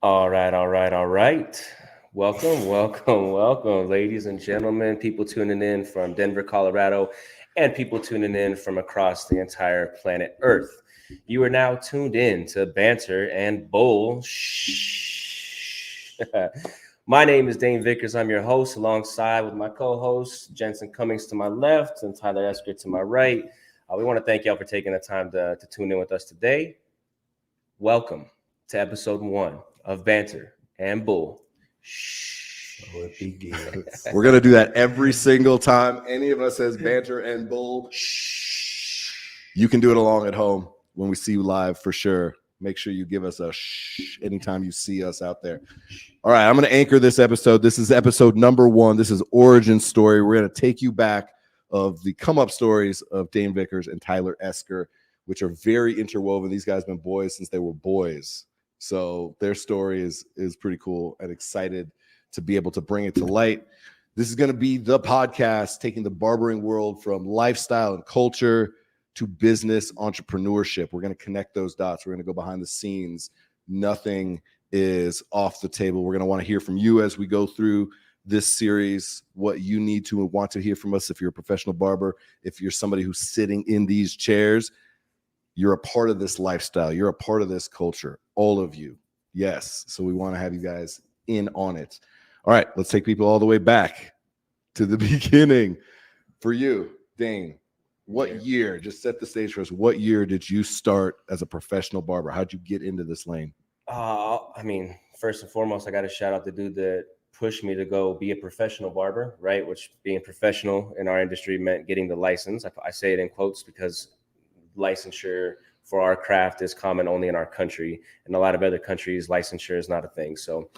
All right. Welcome, ladies and gentlemen, people tuning in from Denver, Colorado, and people tuning in from across the entire planet Earth. You are now tuned in to Banter and Bullshhh. My name is Dane Vickers. I'm your host, alongside with my co-hosts, Jensen Cummings to my left and Tyler Esker to my right. We want to thank y'all for taking the time to tune in with us today. Welcome to episode 1 of Banter and Bull. So it begins. We're going to do that every single time any of us says banter and bull. You can do it along at home when we see you live for sure. Make sure you give us a shh anytime you see us out there. All right, I'm going to anchor this episode. This is episode number 1. This is Origin Story. We're going to take you back of the come-up stories of Dane Vickers and Tyler Esker, which are very interwoven. These guys have been boys since they were boys. So their story is pretty cool, and excited to be able to bring it to light. This is going to be the podcast taking the barbering world from lifestyle and culture to business entrepreneurship. We're going to connect those dots. We're going to go behind the scenes. Nothing is off the table. We're going to want to hear from you as we go through this series, what you need to and want to hear from us. If you're a professional barber, if you're somebody who's sitting in these chairs, you're a part of this lifestyle. You're a part of this culture. All of you. Yes. So we want to have you guys in on it. All right. Let's take people all the way back to the beginning. For you, Dane, what year, just set the stage for us, what year did you start as a professional barber? How'd you get into this lane? First and foremost, I got to shout out the dude that pushed me to go be a professional barber, right? Which being professional in our industry meant getting the license. I say it in quotes because licensure for our craft is common only in our country. In a lot of other countries, licensure is not a thing. So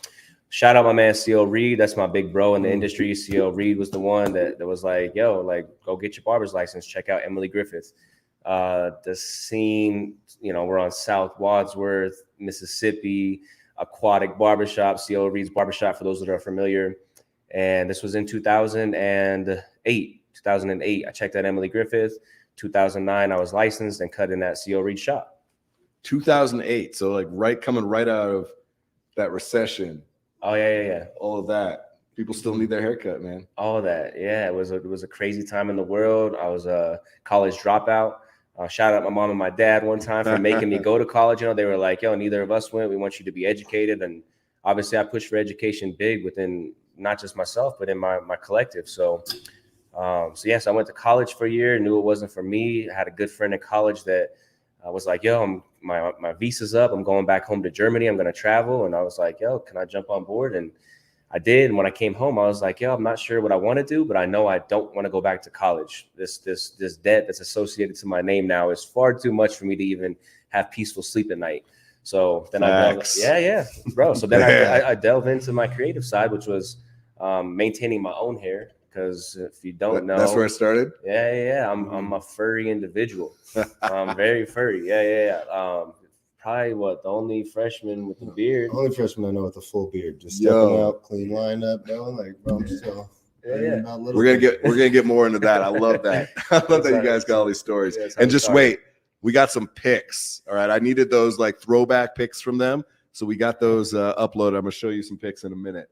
shout out my man, C.O. Reed. That's my big bro in the industry. C.O. Reed was the one that was like, yo, like, go get your barber's license. Check out Emily Griffith. The scene, we're on South Wadsworth, Mississippi, Aquatic Barbershop, C.O. Reed's Barbershop, for those that are familiar. And this was in 2008. I checked out Emily Griffith. 2009, I was licensed and cut in that C.O. Reed shop. 2008. So coming right out of that recession. Oh, yeah. All of that. People still need their haircut, man. All of that. Yeah, it was a crazy time in the world. I was a college dropout. Shout out my mom and my dad one time for making me go to college. They were like, yo, neither of us went. We want you to be educated. And obviously I pushed for education big within not just myself, but in my collective. So yes, I went to college for a year, knew it wasn't for me. I had a good friend in college that was like, yo, my visa's up. I'm going back home to Germany. I'm going to travel. And I was like, yo, can I jump on board? And I did. And when I came home, I was like, yo, I'm not sure what I want to do, but I know I don't want to go back to college. This debt that's associated to my name now is far too much for me to even have peaceful sleep at night. So then bro. So then I delve into my creative side, which was maintaining my own hair. Because if you don't know, that's where it started. Yeah. I'm a furry individual. I'm very furry. Yeah. Probably the only freshman with a beard. Only freshman I know with a full beard. Just stepping out, clean line up, bro. I'm still. Yeah. We're gonna get more into that. I love that. I love that you guys got all these stories. Yeah, and just wait, we got some pics. All right, I needed those throwback pics from them, so we got those uploaded. I'm gonna show you some pics in a minute.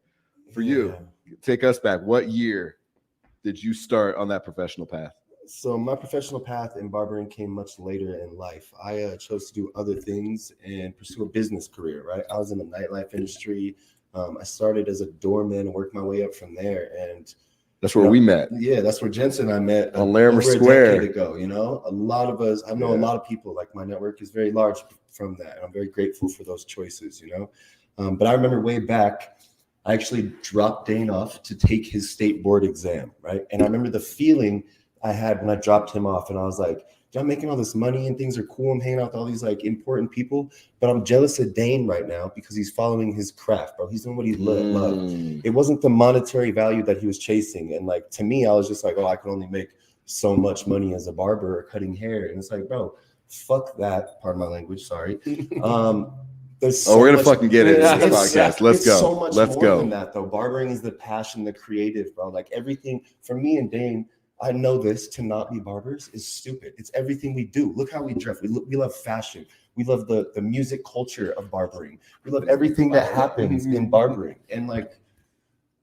For you, take us back. What year did you start on that professional path? So my professional path in barbering came much later in life. I chose to do other things and pursue a business career, right? I was in the nightlife industry. I started as a doorman and worked my way up from there. And that's where we met. Yeah, that's where Jensen and I met on Larimer Square a decade ago. A lot of us, I know a lot of people, my network is very large from that. And I'm very grateful for those choices, But I remember way back, I actually dropped Dane off to take his state board exam, right? And I remember the feeling I had when I dropped him off, and I was like, I'm making all this money and things are cool. I'm hanging out with all these important people, but I'm jealous of Dane right now because he's following his craft, bro. He's doing what he loved. It wasn't the monetary value that he was chasing. And to me, I was just like, I can only make so much money as a barber or cutting hair. And it's like, bro, fuck that. Pardon my language. Sorry. We're gonna fucking get into this podcast. Let's go. So much more than that, though. Barbering is the passion, the creative, bro. Everything for me and Dane. I know this to not be barbers is stupid. It's everything we do. Look how we dress. We love fashion. We love the music culture of barbering. We love everything that happens in barbering. And like,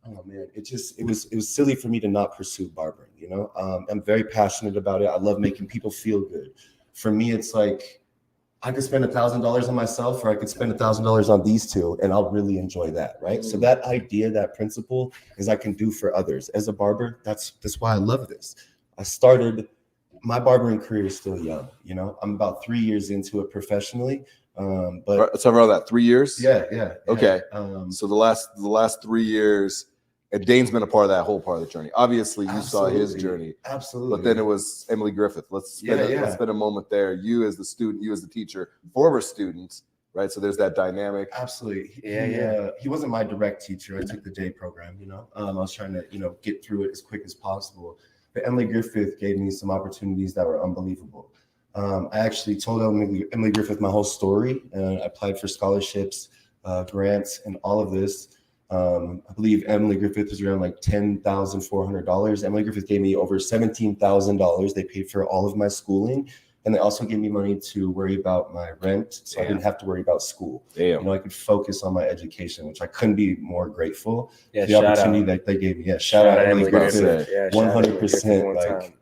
oh man, it was silly for me to not pursue barbering. You know, I'm very passionate about it. I love making people feel good. For me, it's like I could spend $1,000 on myself, or I could spend $1,000 on these two, and I'll really enjoy that, right? So that idea, that principle, is I can do for others. As a barber, that's why I love this. I started my barbering career is still young. You know, I'm about 3 years into it professionally. But so around that 3 years. Yeah. Okay. So the last 3 years. And Dane's been a part of that whole part of the journey. Obviously, you saw his journey. Absolutely. But then it was Emily Griffith. Let's spend a moment there. You as the student, you as the teacher, former student, right? So there's that dynamic. Absolutely. He wasn't my direct teacher. I took the day program, you know. I was trying to, get through it as quick as possible. But Emily Griffith gave me some opportunities that were unbelievable. I actually told Emily Griffith my whole story, and I applied for scholarships, grants, and all of this. I believe Emily Griffith was around like $10,400. Emily Griffith gave me over $17,000. They paid for all of my schooling, and they also gave me money to worry about my rent, so I didn't have to worry about school. I could focus on my education, which I couldn't be more grateful for the opportunity that they gave me. Yeah, shout out Emily Griffith, 100%.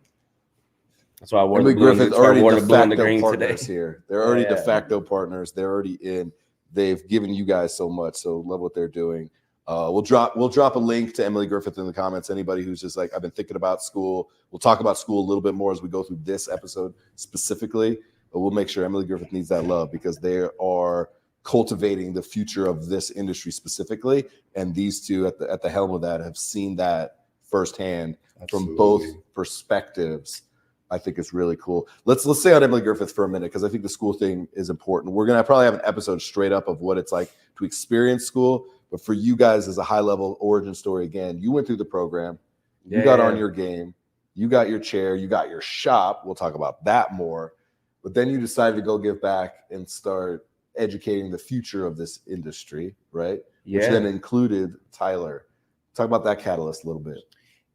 That's why I wore Emily Griffith already de facto partners today. Here. They're already de facto partners. They're already in. They've given you guys so much, so love what they're doing. We'll drop a link to Emily Griffith in the comments. Anybody who's just like, I've been thinking about school. We'll talk about school a little bit more as we go through this episode specifically, but we'll make sure Emily Griffith needs that love because they are cultivating the future of this industry specifically. And these two at the helm of that have seen that firsthand from both perspectives. I think it's really cool. Let's stay on Emily Griffith for a minute because I think the school thing is important. We're gonna probably have an episode straight up of what it's like to experience school. But for you guys as a high-level origin story, again, you went through the program, you got on your game, you got your chair, you got your shop. We'll talk about that more. But then you decided to go give back and start educating the future of this industry, right? Which then included Tyler. Talk about that catalyst a little bit.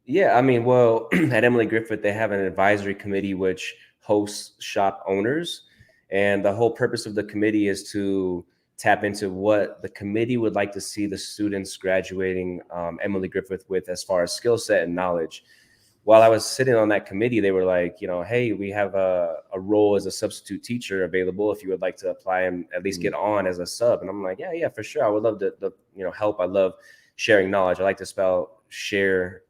Yeah, I mean, well, at Emily Griffith, they have an advisory committee which hosts shop owners. And the whole purpose of the committee is to tap into what the committee would like to see the students graduating Emily Griffith with as far as skill set and knowledge. While I was sitting on that committee, they were like, hey, we have a role as a substitute teacher available if you would like to apply and at least get on as a sub. And I'm like, yeah, for sure. I would love to help. I love sharing knowledge. I like to spell share,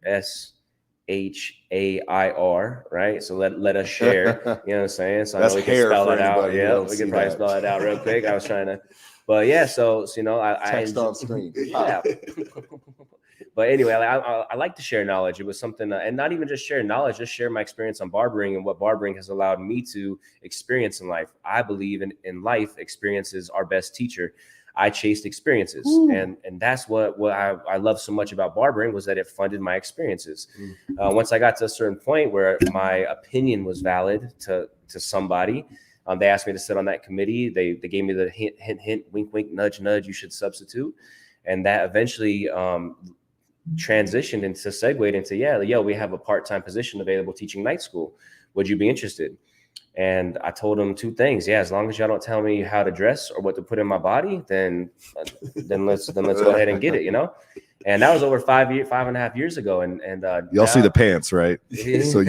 SHAIR, right? So let us share, you know what I'm saying? So that's I know we can spell it out. Yeah, we can probably spell it out real quick. I was trying to. But yeah, so I text on screen. Yeah. But anyway, I like to share knowledge. It was something, and not even just share knowledge, just share my experience on barbering and what barbering has allowed me to experience in life. I believe in life, experiences are best teacher. I chased experiences, and that's what I love so much about barbering was that it funded my experiences. Once I got to a certain point where my opinion was valid to somebody. They asked me to sit on that committee. They gave me the hint, wink, wink, nudge, nudge. You should substitute, and that eventually transitioned into segued into we have a part-time position available teaching night school. Would you be interested? And I told them two things. Yeah, as long as y'all don't tell me how to dress or what to put in my body, then let's go ahead and get it. And that was over 5.5 years ago. And y'all see the pants, right? So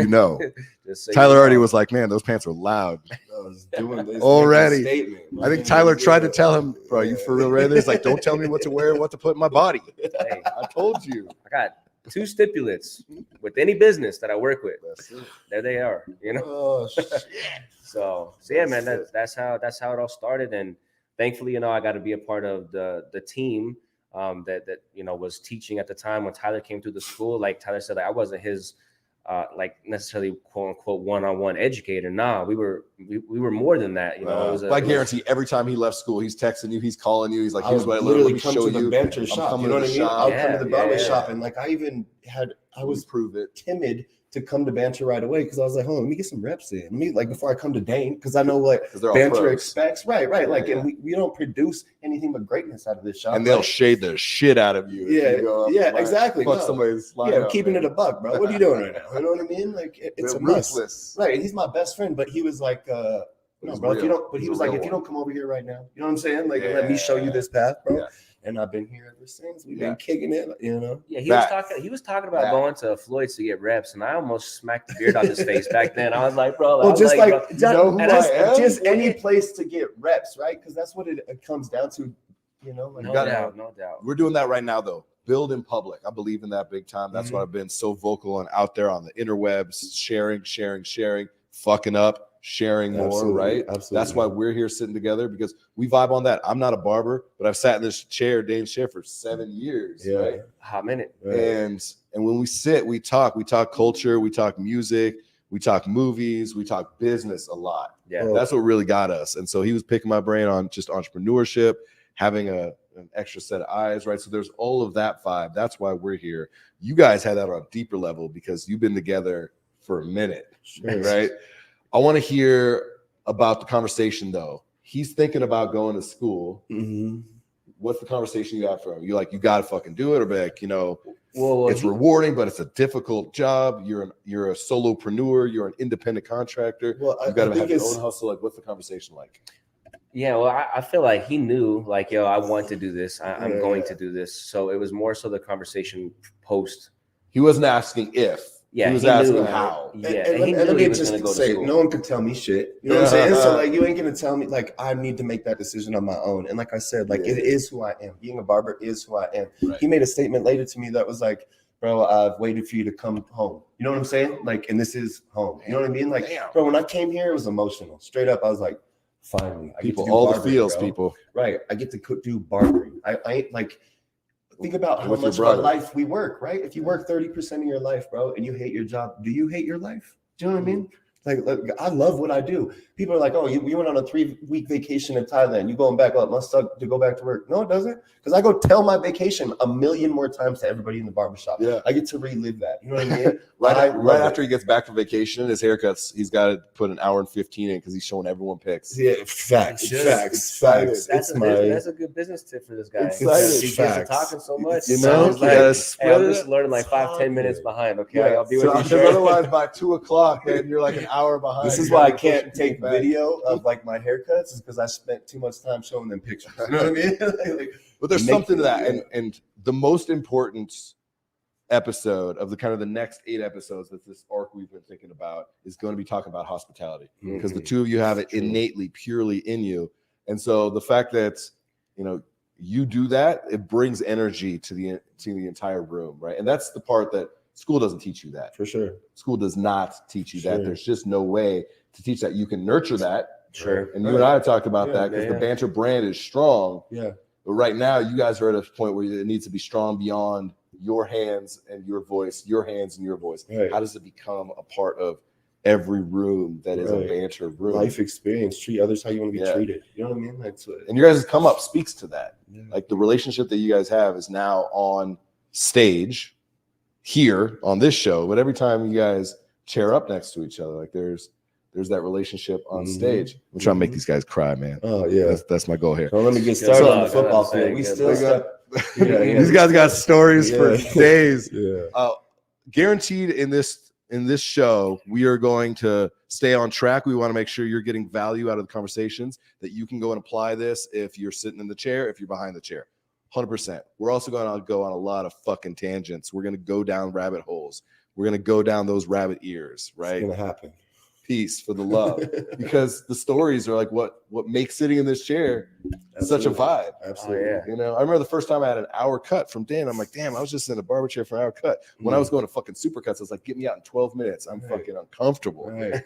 so Tyler already was like, man, those pants are loud. I was doing this already. I think Tyler tried to tell him, bro, you for real ready? He's like, don't tell me what to wear, what to put in my body. Hey, I told you. I got 2 stipulates with any business that I work with. There they are. Oh, shit. So yeah, man, that's how it all started. And thankfully, I got to be a part of the team that was teaching at the time when Tyler came through the school. Like Tyler said, I wasn't his necessarily quote unquote one-on-one educator. Nah, we were more than that. I guarantee every time he left school, he's texting you, he's calling you, he's like, here's what I literally come to the Banter shop. You know what I mean? I'll come to the barber shop, and like I was timid to come to Banter right away because I was like, hold on, let me get some reps in. Let me like before I come to Dane because I know what Banter expects. Right. Like, and we don't produce anything but greatness out of this shop. And they'll shade the shit out of you. Exactly. Fuck somebody's line I'm keeping it a buck, bro. What are you doing right now? You know what I mean? Like it's a must. Right. He's my best friend, but he was like, no, bro. If you don't, but he was like, if you don't come over here right now, you know what I'm saying? Like, let me show you this path, bro. Yeah. And I've been here ever since. We've been kicking it, you know. Yeah, he was talking about going to Floyd's to get reps, and I almost smacked the beard out his face back then. I was like, bro, well, just just any place to get reps, right? Because that's what it comes down to, you know. Like, no doubt. We're doing that right now, though. Build in public. I believe in that big time. That's why I've been so vocal and out there on the interwebs, sharing, fucking up. Sharing more, right? Absolutely. That's why we're here sitting together because we vibe on that. I'm not a barber, but I've sat in this chair, Dane's chair, for 7 years. Yeah, right? Hot minute. Right. And when we sit, we talk culture, we talk music, we talk movies, we talk business a lot. Yeah, that's what really got us. And so he was picking my brain on just entrepreneurship, having an extra set of eyes, right? So there's all of that vibe. That's why we're here. You guys had that on a deeper level because you've been together for a minute, right? I want to hear about the conversation, though. He's thinking about going to school. What's the conversation you have for him? You like, you got to fucking do it, or be like, you know, it's rewarding, but it's a difficult job. You're a solopreneur. You're an independent contractor. Well, you got to have your own hustle. Like, what's the conversation like? Yeah, well, I feel like he knew, like, yo, I want to do this. I'm going to do this. So it was more so the conversation post. He wasn't asking if. Yeah, he was asking how. Yeah, and he knew he was going to go to school. No one could tell me shit. You know what I'm saying? So like, you ain't going to tell me like I need to make that decision on my own. And like I said, like it is who I am. Being a barber is who I am. Right. He made a statement later to me that was like, "Bro, I've waited for you to come home." You know what I'm saying? Like, and this is home. You know what I mean? Like, bro, when I came here, it was emotional. Straight up, I was like, finally, I get to do all barbering, the feels, bro. people. Right, I get to do barbering. I ain't like. Think about how much of our life we work, right? If you work 30% of your life, bro, and you hate your job, do you hate your life? Do you know what I mean? Like I love what I do. People are like, oh, you went on a 3-week vacation in Thailand. You going back? Oh, it must suck to go back to work. No, it doesn't. Because I go tell my vacation a million more times to everybody in the barbershop. Yeah. I get to relive that. You know what I mean? right after he gets back from vacation, his haircuts, he's got to put an hour and 15 in because he's showing everyone pics. Yeah, facts. That's a good business tip for this guy. He gets talking so much. You know, like, hey, I'm just learning like 5-10 minutes behind. Okay, I'll be with you. Otherwise, by 2:00, man, you're like an hour behind. This is why I can't take video of like my haircuts, is because I spent too much time showing them pictures. You know what I mean? But there's something to that, and the most important episode of the kind of the next 8 episodes that this arc we've been thinking about is going to be talking about hospitality, because the two of you have it innately, purely in you, and so the fact that you do that, it brings energy to the entire room, right? And that's the part that school doesn't teach you that. For sure, school does not teach you that. There's just no way to teach that. You can nurture that. Sure, and you and I have talked about that because the Banter brand is strong. Yeah. But right now, you guys are at a point where it needs to be strong beyond your hands and your voice, your hands and your voice. Right. How does it become a part of every room that is a Banter room? Life experience. Treat others how you want to be treated. You know what I mean? That's what. And your guys' come up speaks to that. Yeah. Like the relationship that you guys have is now on stage here on this show. But every time you guys chair up next to each other, like there's that relationship on stage. I'm trying to make these guys cry, man. Oh yeah, that's my goal here. So let me get started on the football field. We still got these guys got stories for days. Guaranteed in this show, we are going to stay on track. We want to make sure you're getting value out of the conversations, that you can go and apply this if you're sitting in the chair, if you're behind the chair. 100%. We're also going to go on a lot of fucking tangents. We're going to go down rabbit holes. We're going to go down those rabbit ears, right? It's going to happen. Peace for the love, because the stories are like what makes sitting in this chair such a vibe. Absolutely. I remember the first time I had an hour cut from Dan. I'm like, damn, I was just in a barber chair for an hour cut. When I was going to fucking Supercuts, I was like, get me out in 12 minutes. I'm fucking uncomfortable. Right.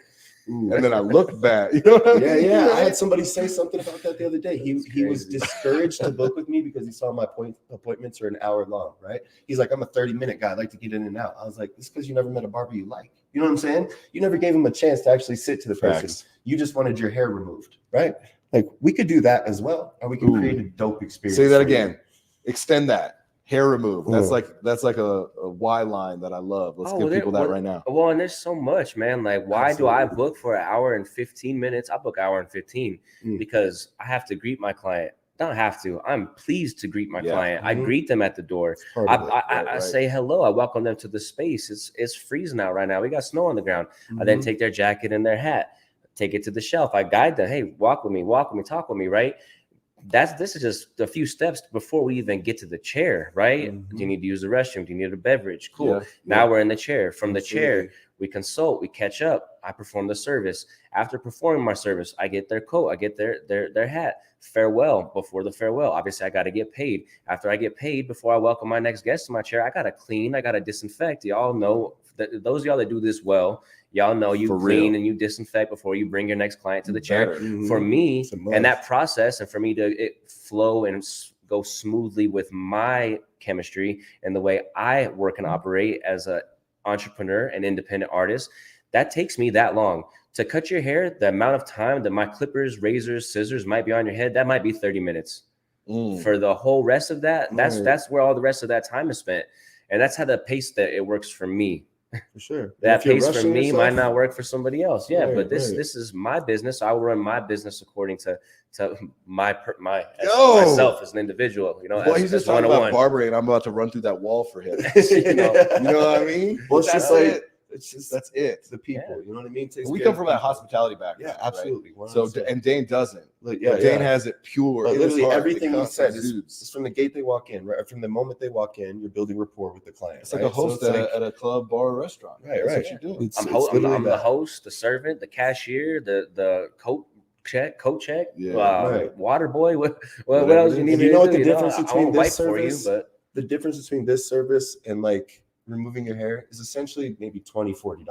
And then I looked back. You know what I mean? I had somebody say something about that the other day. He was discouraged to book with me because he saw my appointments are an hour long, right? He's like, I'm a 30-minute guy. I like to get in and out. I was like, it's because you never met a barber you like. You know what I'm saying? You never gave him a chance to actually sit to the person. You just wanted your hair removed, right? Like, we could do that as well, or we could create a dope experience. Say that again. Extend that. hair remove. That's like a Y line that I love. Let's give people that right now. Well, and there's so much, man. Like, why do I book for an hour and 15 minutes? I book hour and 15 because I have to greet my client. Don't have to. I'm pleased to greet my client. I greet them at the door. I say hello. I welcome them to the space. It's freezing out right now. We got snow on the ground. I then take their jacket and their hat, take it to the shelf. I guide them. Hey, walk with me, talk with me, right? This is just a few steps before we even get to the chair, right? Do you need to use the restroom? Do you need a beverage? Cool. Now we're in the chair. From the chair, we consult, we catch up. I perform the service. After performing my service, I get their coat, I get their hat. Farewell. Before the farewell, obviously I got to get paid. After I get paid, before I welcome my next guest to my chair, I got to clean, I got to disinfect. Y'all know that those of y'all that do this well, y'all know you clean and you disinfect before you bring your next client to the chair. For me, and that process, and for me to flow and go smoothly with my chemistry and the way I work and operate as an entrepreneur and independent artist, that takes me that long. To cut your hair, the amount of time that my clippers, razors, scissors might be on your head, that might be 30 minutes. For the whole rest of that, that's where all the rest of that time is spent. And that's how the pace that it works for me. For sure. That pace for me might not work for somebody else. Yeah, but this is my business. I will run my business according to myself as an individual. You know, well, he's just talking about barbering. I'm about to run through that wall for him. you know what I mean? Well, it's just like that's it. The people, you know what I mean? We come from that hospitality background. Yeah, absolutely. Right? So, and Dane doesn't. Like, Dane has it pure. Literally everything he said is from the gate they walk in, right? From the moment they walk in, you're building rapport with the client. It's like a host at a club, bar, or restaurant. Right. That's what you're doing. I'm the host, the servant, the cashier, the coat check, water boy. What else you need? You know what the difference between this service? The difference between this service and like removing your hair is essentially maybe $20-$40,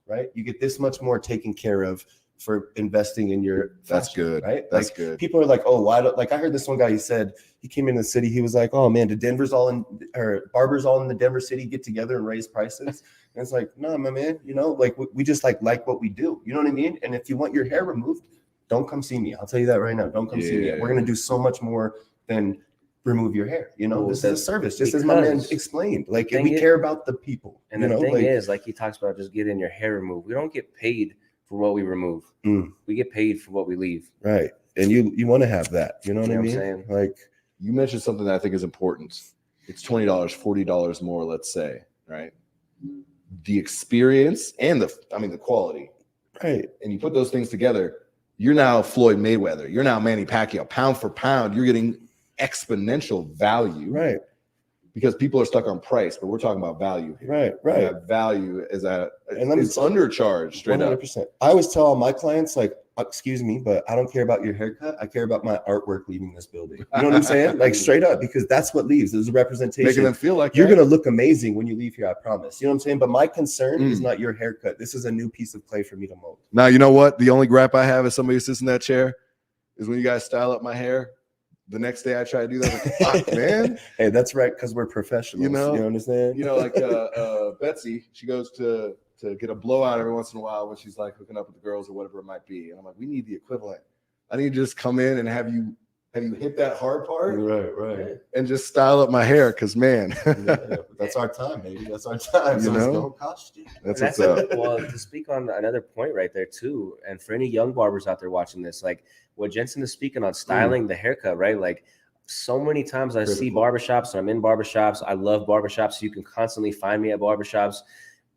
right? You get this much more taken care of for investing in your fashion, that's good, right? That's like, good. People are like, oh, why don't, like I heard this one guy, he said he came in the city, he was like, oh man, Barbers all in the Denver city get together and raise prices? And it's like, no, my man, you know, like we just like what we do, you know what I mean? And if you want your hair removed, don't come see me. I'll tell you that right now. Don't come see me. We're gonna do so much more than remove your hair. You know, this is a service, just as my man explained. Like, we care about the people. And the thing is, like he talks about, just getting your hair removed. We don't get paid for what we remove. We get paid for what we leave. Right. And you want to have that. You know what I mean? Saying? Like, you mentioned something that I think is important. It's $20, $40 more, let's say, right? The experience and the quality. Right. And you put those things together, you're now Floyd Mayweather. You're now Manny Pacquiao. Pound for pound, you're getting exponential value. Right. Because people are stuck on price, but we're talking about value here. Right. That value is it's undercharged straight 100%. Up. I always tell all my clients, like, excuse me, but I don't care about your haircut. I care about my artwork leaving this building. You know what I'm saying? Like, straight up, because that's what leaves. There's a representation. Making them feel like you're going to look amazing when you leave here, I promise. You know what I'm saying? But my concern is not your haircut. This is a new piece of clay for me to mold. Now, you know what? The only gripe I have as somebody who sits in that chair is when you guys style up my hair. The next day I try to do that. Like, fuck, man. Hey, that's right, because we're professionals. You know understand? You know, like Betsy, she goes to get a blowout every once in a while when she's like hooking up with the girls or whatever it might be. And I'm like, we need the equivalent. I need to just come in and have you hit that hard part, right, and just style up my hair, because man, that's our time, baby. That's our time. So it's no costume. That's what's up. Well, to speak on another point right there too, and for any young barbers out there watching this, like what Jensen is speaking on, styling the haircut, right? Like, so many times I see barbershops, and I'm in barbershops. I love barbershops. So you can constantly find me at barbershops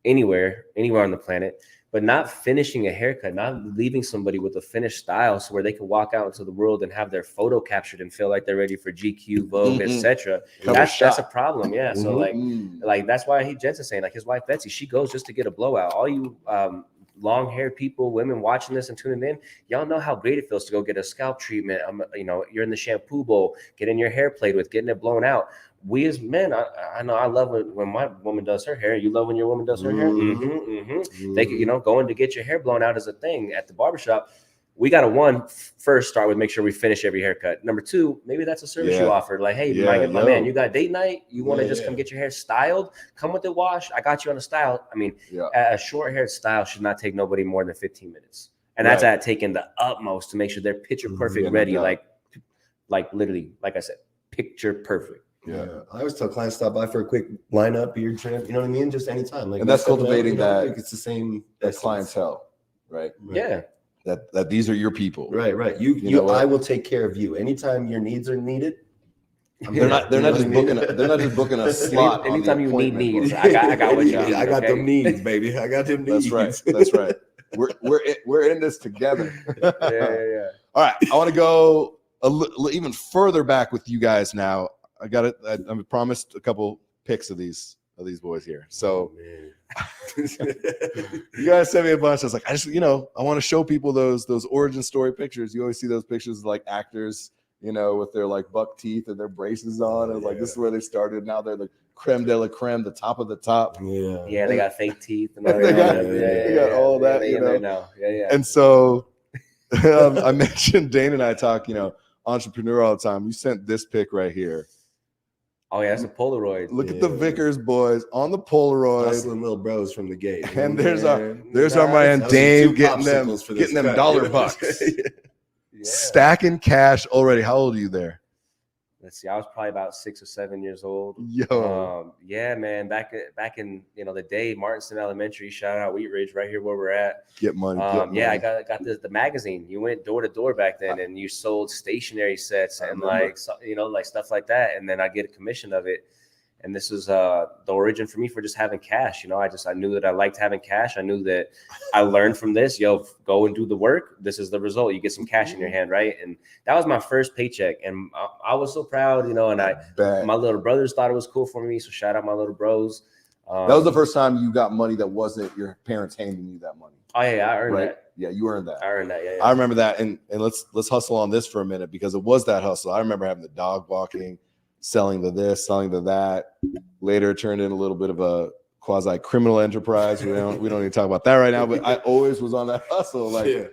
anywhere on the planet, but not finishing a haircut, not leaving somebody with a finished style so where they can walk out into the world and have their photo captured and feel like they're ready for GQ, Vogue, etc. That's a problem. Yeah. So like that's why Jensen's saying, like, his wife Betsy, she goes just to get a blowout. All you long-haired people, women watching this and tuning in, y'all know how great it feels to go get a scalp treatment. You're in the shampoo bowl, getting your hair played with, getting it blown out. We as men, I know I love when my woman does her hair. You love when your woman does her hair. They, going to get your hair blown out is a thing at the barbershop. We got to first start with make sure we finish every haircut. Number two, maybe that's a service you offer. Like, hey, my man, you got date night. You want to just come get your hair styled? Come with the wash. I got you on the style. I mean, a short haired style should not take nobody more than 15 minutes. And that's at taking the utmost to make sure they're picture perfect ready. Like literally, like I said, picture perfect. Yeah. I always tell clients stop by for a quick lineup, beard trim. You know what I mean? Just anytime. Like, And that's set it up, cultivating that- like it's the same That essence. clientele, right? Yeah. That these are your people. Right. You know what? I will take care of you anytime your needs are needed. They're not just booking a slot. Anytime on the you need appointment needs, book. I got what you Yeah, need. I got okay? them needs, baby. I got them needs. That's right. We're in this together. Yeah. All right, I want to go even further back with you guys now. I got it. I promised a couple pics of these boys here. So you guys sent me a bunch. I was like, I want to show people those origin story pictures. You always see those pictures of like actors, with their like buck teeth and their braces on. And like, this is where they started. Now they're the creme de la creme, the top of the top. Yeah, they got fake teeth. And They got all that, Yeah. And so I mentioned Dane and I talk, entrepreneur all the time. You sent this pic right here. Oh yeah, that's a Polaroid. Look at the Vickers boys on the Polaroid. Hustling little bros from the gate. And there's our man Dane getting them dollar bucks. Yeah. Stacking cash already. How old are you there? Let's see. I was probably about 6 or 7 years old. Yo. Yeah, man. Back in the day, Martinston Elementary. Shout out Wheat Ridge, right here where we're at. Get money. Yeah, I got the magazine. You went door to door back then, and you sold stationery sets and like stuff like that. And then I get a commission of it. And this was the origin for me for just having cash. I knew that I liked having cash. I knew that I learned from this. Go and do the work. This is the result. You get some cash in your hand, right? And that was my first paycheck, and I was so proud. And my little brothers thought it was cool for me. So shout out my little bros. That was the first time you got money that wasn't your parents handing you that money. Oh yeah, I earned that. Yeah, you earned that. I earned that. Yeah. I remember that, and let's hustle on this for a minute because it was that hustle. I remember having the dog walking, selling to this, selling to that. Later, it turned in a little bit of a quasi criminal enterprise. We don't need to talk about that right now. But I always was on that hustle. Like,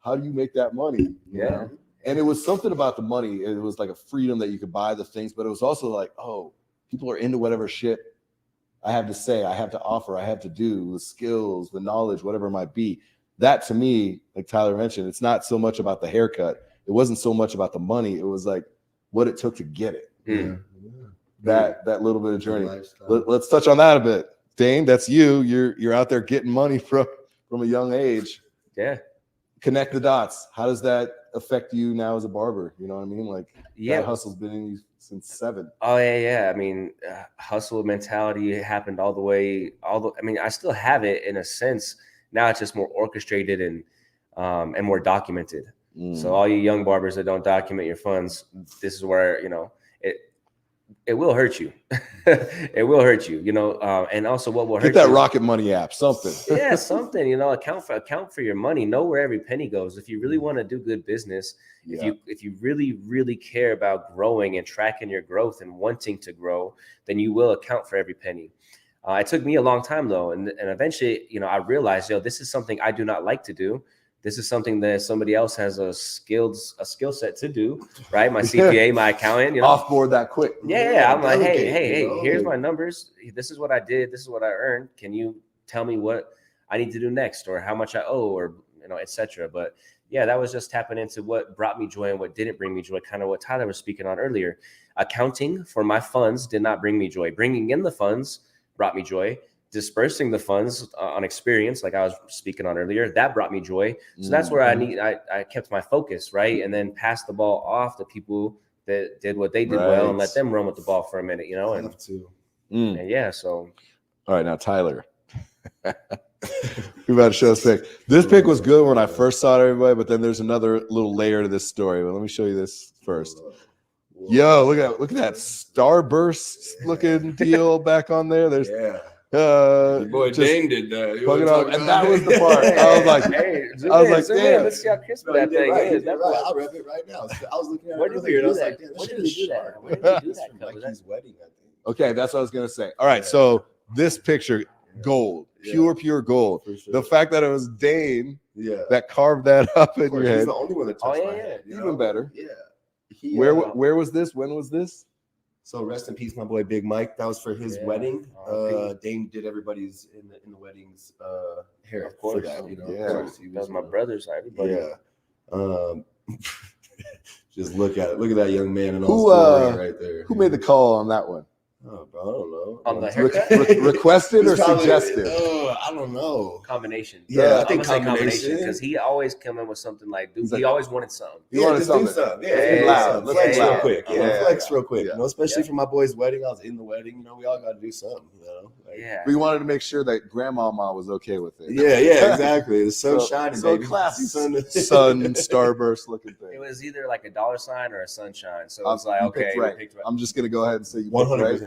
how do you make that money? You know? And it was something about the money. It was like a freedom that you could buy the things, but it was also like, oh, people are into whatever shit I have to say, I have to offer, I have to do, the skills, the knowledge, whatever it might be. That to me, like Tyler mentioned, it's not so much about the haircut. It wasn't so much about the money. It was like what it took to get it. That little bit of journey. Let's touch on that a bit. Dane, that's you. You're out there getting money from a young age. Yeah. Connect the dots. How does that affect you now as a barber? You know what I mean? Like, that hustle's been in you since 7. Oh yeah. I mean, hustle mentality happened all the way. I still have it in a sense. Now it's just more orchestrated and more documented. So all you young barbers that don't document your funds, this is where it will hurt you. It will hurt you, and also what will hurt you. Get that Rocket Money app, something. Yeah, something, account for your money, know where every penny goes. If you really want to do good business, if you really, really care about growing and tracking your growth and wanting to grow, then you will account for every penny. It took me a long time though. And eventually, I realized, this is something I do not like to do. This is something that somebody else has a skill set to do, right? My CPA, my accountant, Offboard that quick. Yeah. I'm like, hey, here's my numbers. This is what I did. This is what I earned. Can you tell me what I need to do next, or how much I owe, or etc. But yeah, that was just tapping into what brought me joy and what didn't bring me joy. Kind of what Tyler was speaking on earlier. Accounting for my funds did not bring me joy. Bringing in the funds brought me joy. Dispersing the funds on experience, like I was speaking on earlier, that brought me joy. So that's where I kept my focus, right? And then passed the ball off to people that did what they did well and let them run with the ball for a minute, And yeah, so. All right, now Tyler. We're about to show this pic. This pic was good when I first saw it, everybody, but then there's another little layer to this story. But let me show you this first. Yo, look at that starburst looking deal back on there. There's boy Dane did that. And that was the part. I was like, damn. Let's see how crisp that thing is. I'll rep it right now. I was looking at Where did we do that? Where did we do that? Mikey's wedding, I think. Okay, that's what I was gonna say. All right, so this picture, gold, pure gold. Sure. The fact that it was Dane that carved that up in your head. He's the only one that touched my head. Even better. Yeah. Where was this? When was this? So rest in peace, my boy Big Mike. That was for his wedding. Dane did everybody's in the wedding's hair. Of course, that, that was my brother's. Everybody. Yeah. Just look at it. Look at that young man and Who, all his glory right there. Who made the call on that one? Oh, bro, I don't know. On the haircut? Requested or It's probably- suggested? I don't know. Combination. Yeah, I I'm think gonna say combination. because he always come in with something like, dude, He's like- he always wanted something. You wanted just something. do something. Yeah, Yeah, loud. Flex Let's real loud. quick. Yeah, Flex yeah. real quick. Yeah. You know, especially Yeah. for my boy's wedding. I was in the wedding. You know, we all got to do something. You know. Like, Yeah. We wanted to make sure that grandmama was okay with it. Yeah, exactly. The sun's So- shining, so baby. classy Sun, sun starburst looking It thing. was either like a dollar sign or a sunshine. So it was like, You okay, picked we right. picked right. I'm just gonna go ahead and say you picked 100%. right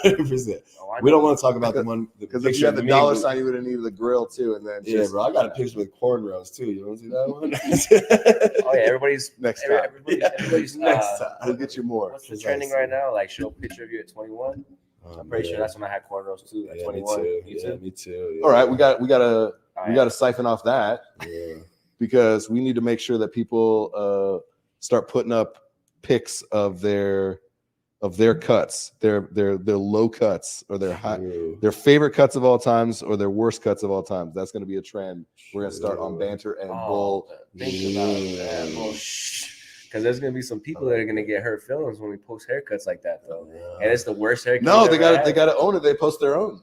100%. Oh, I We know. don't want to talk about the one. because if you had the dollar sign, you would have needed the grill too, and then Yeah, just, bro. I got a picture with cornrows too. You want to see that one? Oh yeah, everybody's Next time. Everybody's Next time. We'll get you more. What's the trending right now? Like show a picture of you at 21. Oh, I'm pretty sure man. that's when I had cornrows too. At Yeah, 21. Me You too. too? Yeah, me too. Yeah. All right, we got to All siphon off that Yeah. because we need to make sure that people start putting up pics of their cuts, their low cuts or their high, True. their favorite cuts of all times or their worst cuts of all times. That's going to be a trend. We're going to start on Banter and Bull. Think about that. Well, because there's gonna be some people that are gonna get hurt feelings when we post haircuts like that, though. And it's the worst haircut. No, you've they ever got had. to own it. They post their own.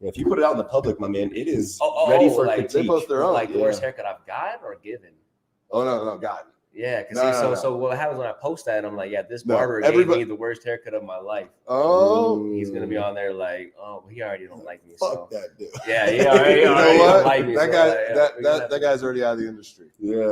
Yeah, if you put it out in the public, my man, it is Oh, ready for like, critique. they post their own. Like the Yeah. worst haircut I've gotten or given. Oh no, God. Yeah, because No. so what happens when I post that? I'm like, yeah, this No, barber gave everybody- me the worst haircut of my life. Oh, He's gonna be on there like, oh, he already don't like me. Fuck So that dude. yeah, he you already know don't what? like me. That so, guy, like, yeah, we're gonna have that to- guy's already out of the industry. Yeah,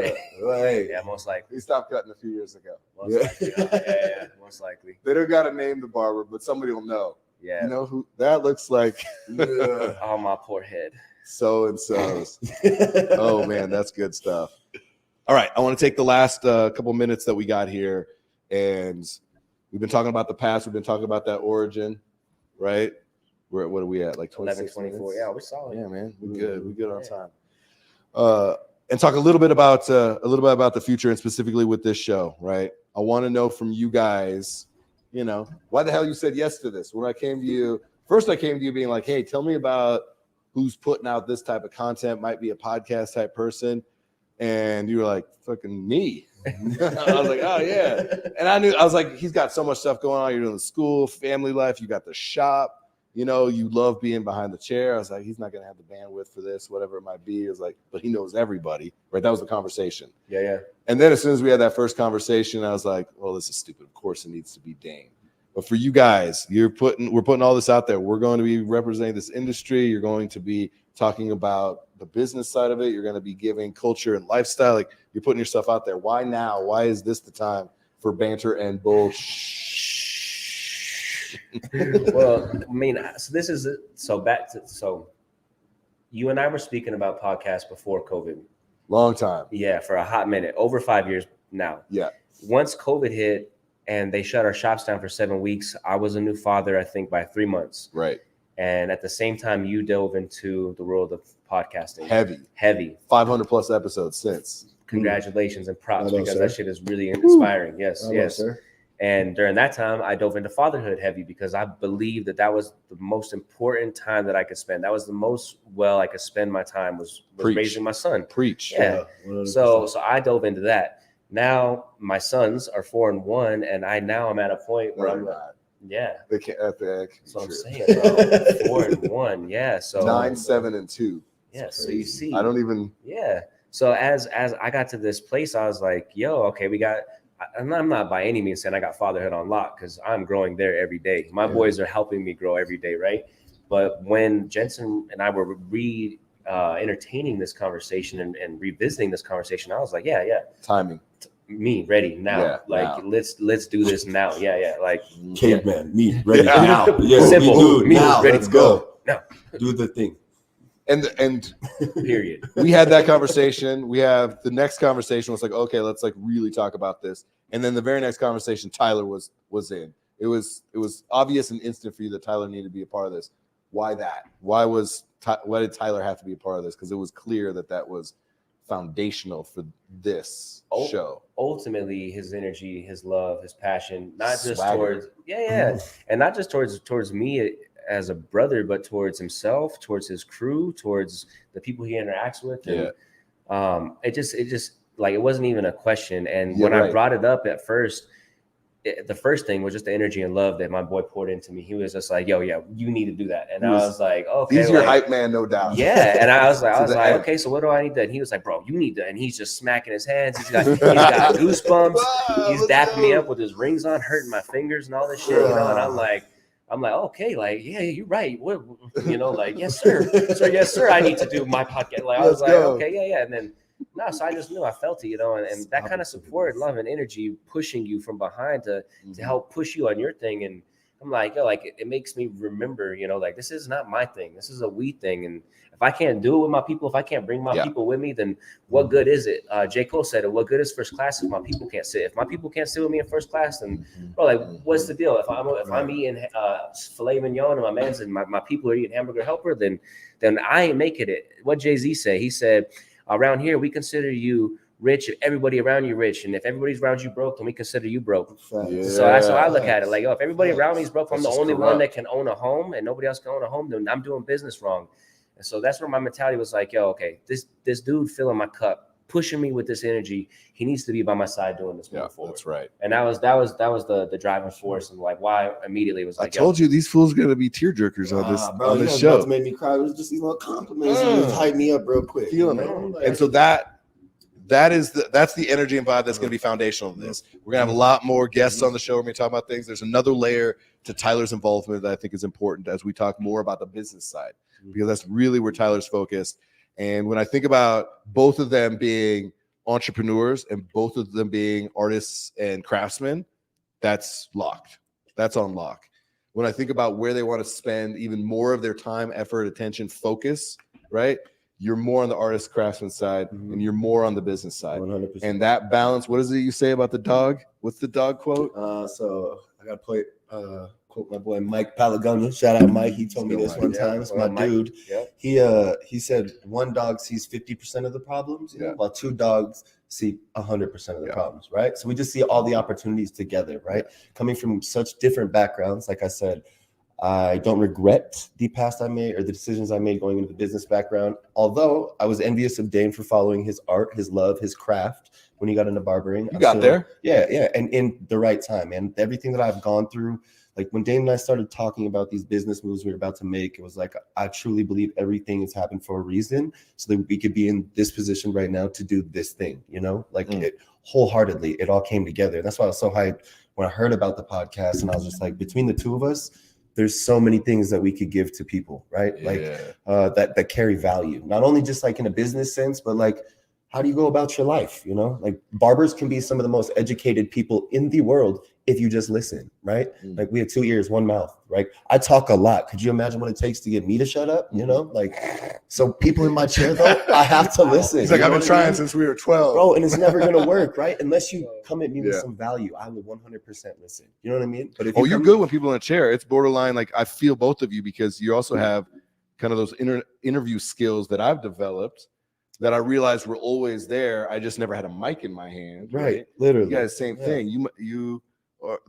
right. Yeah, most likely. He stopped cutting a few years ago. Most Yeah. likely. Yeah, most likely. They don't got to name the barber, but somebody will know. Yeah. You know who that looks like? Yeah. Oh, my poor head. So and so's. Oh man, that's good stuff. All right, I want to take the last couple minutes that we got here, and we've been talking about the past. We've been talking about that origin, right? What are we at? Like 26 11:24. minutes? Yeah, we're solid. Yeah, man, we're good. We're good on Yeah. time. And talk a little bit about the future, and specifically with this show, right? I want to know from you guys, you know, why the hell you said yes to this. When I came to you, first I came to you being like, hey, tell me about who's putting out this type of content, might be a podcast type person. And you were like, fucking me. I was like, oh yeah. And I was like, he's got so much stuff going on. You're doing the school, family life, you got the shop, you know, you love being behind the chair. I was like, he's not gonna have the bandwidth for this, whatever it might be. It was like, but he knows everybody, right? That was the conversation. Yeah. And then as soon as we had that first conversation, I was like, well, this is stupid. Of course it needs to be Dane. But for you guys, we're putting all this out there. We're going to be representing this industry. You're going to be talking about the business side of it. You're going to be giving culture and lifestyle. Like, you're putting yourself out there. Why now? Why is this the time for Banter and Bullshhh? Well, I mean, so you and I were speaking about podcasts before COVID. Long time. Yeah, for a hot minute, over 5 years now. Yeah. Once COVID hit and they shut our shops down for 7 weeks, I was a new father, I think, by 3 months. Right. And at the same time, you dove into the world of podcasting. Heavy. 500 plus episodes since. Congratulations and props, Hello, because sir. that shit is really inspiring. Yes, Hello, yes. sir. And during that time, I dove into fatherhood heavy because I believed that was the most important time that I could spend. That was the most I could spend my time was Preach. raising my son. Preach. Yeah. 100%. So I dove into that. Now my sons are 4 and 1, and I'm at a point where I'm yeah. They can't. That's what I'm saying, bro. 4 and 1. Yeah. So 9, 7, and 2. Yeah. So you see. I don't even. Yeah. So as I got to this place, I was like, yo, okay, and I'm not by any means saying I got fatherhood on lock, because I'm growing there every day. My boys are helping me grow every day, right? But when Jensen and I were entertaining this conversation and revisiting this conversation, I was like, yeah. Timing. Me ready now. Yeah, like now. let's do this now. Yeah. Like Caveman, me ready Yeah. now. Yeah, Simple. do it Me now. ready Let's to go. No. Do the thing. And period. we had that conversation. We have the next conversation was like, okay, let's like really talk about this. And then the very next conversation, Tyler was in. It was obvious and instant for you that Tyler needed to be a part of this. Why that? Why did Tyler have to be a part of this? Because it was clear that was foundational for this show. Ultimately, his energy, his love, his passion, not just Swagger. towards and not just towards me as a brother, but towards himself, towards his crew, towards the people he interacts with. And it just like, it wasn't even a question. And Yeah, when I right. brought it up at first, the first thing was just the energy and love that my boy poured into me. He was just like, yo, yeah, you need to do that. And I was like, okay. He's your like, hype man, no doubt. yeah. And I was like, To the end. okay, so what do I need to? And he was like, bro, you need to. And he's just smacking his hands. He's got goosebumps. He's dapping me up with his rings on, hurting my fingers and all this shit, you know. And I'm like, okay, like, yeah, you're right. What, you know, like, yes, sir. So yes, sir. I need to do my podcast. Like, I was like, okay, yeah. And then no, so I just knew, I felt it, you know, and that kind of support, love, and energy pushing you from behind to help push you on your thing. And I'm like, yo, like, it makes me remember, you know, like, this is not my thing. This is a we thing. And if I can't do it with my people, if I can't bring my people with me, then what good is it? J. Cole said it, what good is first class if my people can't sit? If my people can't sit with me in first class, then bro, like, what's the deal? If I'm eating filet mignon and my man's and my people are eating hamburger helper, then I ain't making it. What Jay-Z said, he said, around here, we consider you rich if everybody around you rich, and if everybody's around you broke, then we consider you broke. Yeah. So that's how I look at it. Like, if everybody around me is broke, I'm the only one that corrupt. can own a home, and nobody else can own a home, then I'm doing business wrong. And so that's where my mentality was like, yo, okay, this dude filling my cup, pushing me with this energy, he needs to be by my side doing this moving forward. That's right. And that was the driving force, and like why immediately was like, I told you these fools are gonna be tearjerkers on this bro, on this about show. to make me cry. It was just these little compliments. You just hype me up real quick. Feeling it. And so that's the energy and vibe that's going to be foundational to this. We're going to have a lot more guests on the show. We're going to talk about things. There's another layer to Tyler's involvement that I think is important as we talk more about the business side, because that's really where Tyler's focused. And when I think about both of them being entrepreneurs and both of them being artists and craftsmen, that's locked. That's on lock. When I think about where they want to spend even more of their time, effort, attention, focus, right? You're more on the artist craftsman side and you're more on the business side. 100%. And that balance, what is it you say about the dog? What's the dog quote? So I got to quote my boy Mike Palagonia. Shout out Mike. He told me this one time. It's my dude. Yeah. He said one dog sees 50% of the problems, while two dogs see 100% of the problems, right? So we just see all the opportunities together, right? Coming from such different backgrounds, like I said, I don't regret the past I made or the decisions I made going into the business background, although I was envious of Dane for following his art, his love, his craft when he got into barbering. You got there? Yeah. And in the right time. And everything that I've gone through, like when Dane and I started talking about these business moves we were about to make, it was like, I truly believe everything has happened for a reason so that we could be in this position right now to do this thing, you know, like it wholeheartedly, it all came together. That's why I was so hyped when I heard about the podcast. And I was just like, between the two of us, there's so many things that we could give to people, right? Like that carry value, not only just like in a business sense, but like, how do you go about your life? You know, like barbers can be some of the most educated people in the world if you just listen, right? Like we have 2 ears, 1 mouth, right? I talk a lot. Could you imagine what it takes to get me to shut up? You know, like, so people in my chair though, I have to listen. It's like, I've been trying since we were 12. Bro, and it's never going to work, right? Unless you come at me with some value, I will 100% listen. You know what I mean? But if you're good when people in a chair. It's borderline. Like I feel both of you because you also have kind of those interview skills that I've developed that I realized were always there. I just never had a mic in my hand. Right. Literally. You guys, same thing. You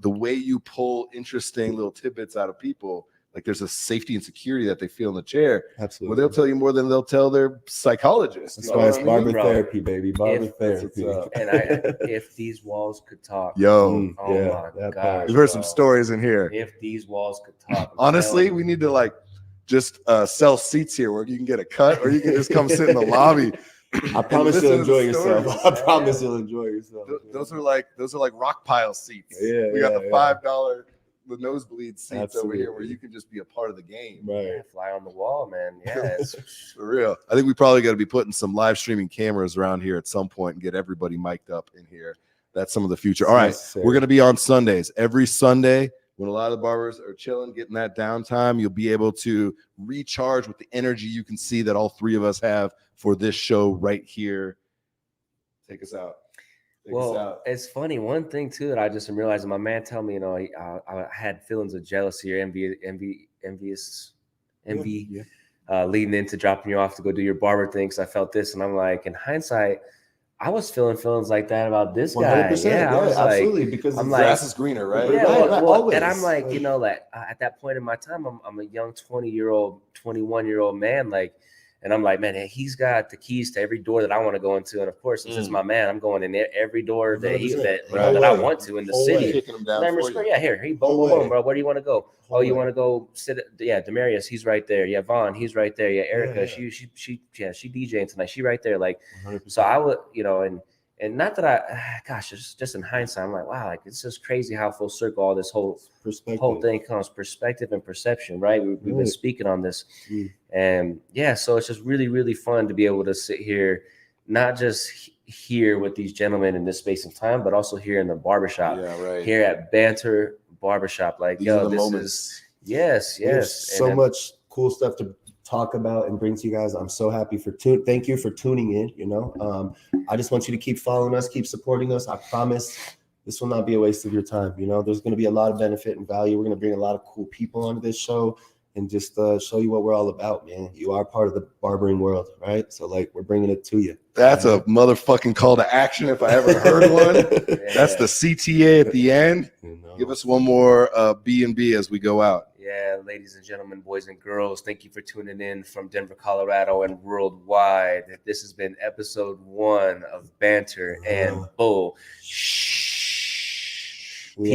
the way you pull interesting little tidbits out of people, like there's a safety and security that they feel in the chair. Absolutely. Well, they'll tell you more than they'll tell their psychologist. That's why it's barber therapy, baby. Barber therapy. And if these walls could talk, yo, oh my gosh, we've heard some stories in here. If these walls could talk, honestly, we need to like just sell seats here where you can get a cut, or you can just come sit in the lobby. I promise you'll enjoy yourself. I promise you'll enjoy yourself. Those are like rock pile seats. Yeah, we got the $5 the nosebleed seats over here where you can just be a part of the game. Right. Yeah, fly on the wall, man. Yeah, it's for real. I think we probably got to be putting some live streaming cameras around here at some point and get everybody mic'd up in here. That's some of the future. All right, we're going to be on Sundays. Every Sunday, when a lot of the barbers are chilling, getting that downtime, you'll be able to recharge with the energy you can see that all three of us have for this show right here. Take us out. It's funny. One thing too that I just am realizing, my man told me, you know, I had feelings of jealousy or envy, leading into dropping you off to go do your barber thing. Cause I felt this, and I'm like, in hindsight, I was feeling feelings like that about this guy. Yeah, I was absolutely, like, because the grass is greener, right? Yeah, always. And I'm like, you know, like at that point in my time, I'm a young 21-year-old man, like. And I'm like, man, he's got the keys to every door that I want to go into. And of course, since it's my man, I'm going in every door that I want to in the city. Kicking them down for you. Yeah, here, boom, bro. Where do you want to go? Oh, you want to go sit? Yeah, Demarius, he's right there. Yeah, Vaughn, he's right there. Yeah, Erica, she DJing tonight. She right there. Like, 100%. So I would, and not that gosh, just in hindsight, I'm like, wow, like it's just crazy how full circle all this whole thing comes, perspective and perception, right? We've been speaking on this, and yeah, so it's just really, really fun to be able to sit here, not just here with these gentlemen in this space and time, but also here in the barbershop, here at Banter Barbershop. Like, this is yes, so much cool stuff to talk about and bring to you guys. I'm so happy thank you for tuning in. I just want you to keep following us, keep supporting us. I promise this will not be a waste of your time. There's going to be a lot of benefit and value. We're going to bring a lot of cool people onto this show and just show you what we're all about, man. You are part of the barbering world, right? So like, we're bringing it to you. That's a motherfucking call to action if I ever heard one. That's the CTA at the end. Give us one more B&B as we go out. Yeah, ladies and gentlemen, boys and girls, thank you for tuning in from Denver, Colorado, and worldwide. This has been episode 1 of Banter and Bullshhh. Peace.